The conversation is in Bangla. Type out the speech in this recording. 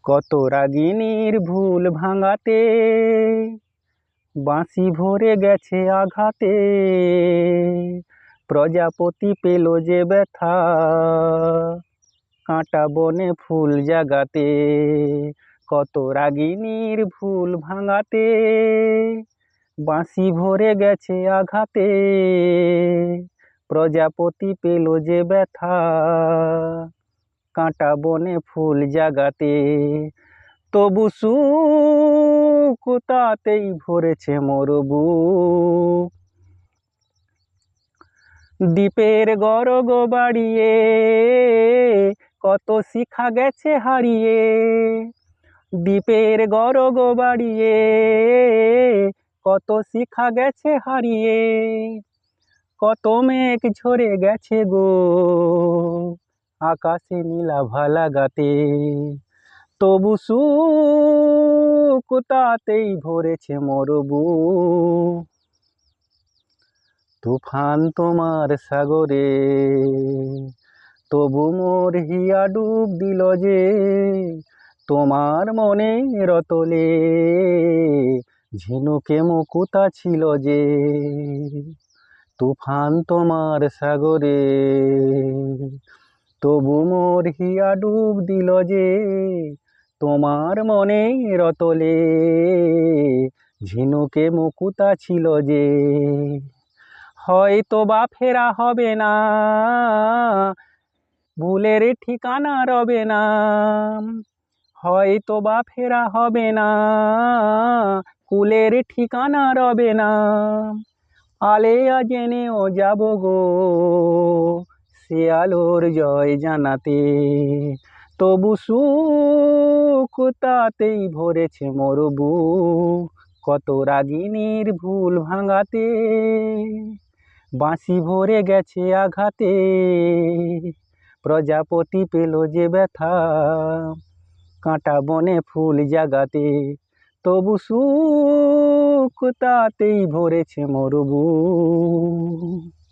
কত রাগিনীর ভুল ভাঙাতে বাঁশি ভরে গেছে আঘাতে, প্রজাপতি পেল যে ব্যথা কাঁটা বনে ফুল জাগাতে। কত রাগিনীর ভুল ভাঙাতে বাঁশি ভরে গেছে আঘাতে, প্রজাপতি পেল যে ব্যথা কাঁটা বনে ফুল জাগাতে। তবু সুখ তাতেই ভরেছে মোর বুক, দ্বীপের গরগ বাড়িয়ে কত শিখা গেছে হারিয়ে। দ্বীপের গরগ বাড়িয়ে কত শিখা গেছে হারিয়ে। কত মেঘ ঝরে গেছে গো আকাশে নীলাভা লাগাতে। তবু সুখ তাতেই ভরেছে মোর বুক। তুফান তোমার সাগরে তবু মোর হিয়া ডুব দিল যে, তোমার মনের অতলে ঝিনুকে মুকুতা ছিল যে। তুফান তোমার সাগরে তবু মোর হিয়া ডুব দিল যে, তোমার মনের অতলে ঝিনুকে মুকুতা ছিল যে। হয়তো বা ফেরা হবে না, ভুলের ঠিকানা রবে না। হয়তো বা ফেরা হবে না, কুলের ঠিকানা রবে না। আলেয়া জেনেও যাব গো সে আলোর জয় জানাতে। তবু সুখ তাতেই ভরেছে মোর বুক। কত রাগিনীর ভুল ভাঙাতে বাঁশি ভরে গেছে আঘাতে, প্রজাপতি পেল যে ব্যথা কাঁটা বনে ফুল জাগাতে। তবু সুখ তাতেই ভরেছে মোর বুক।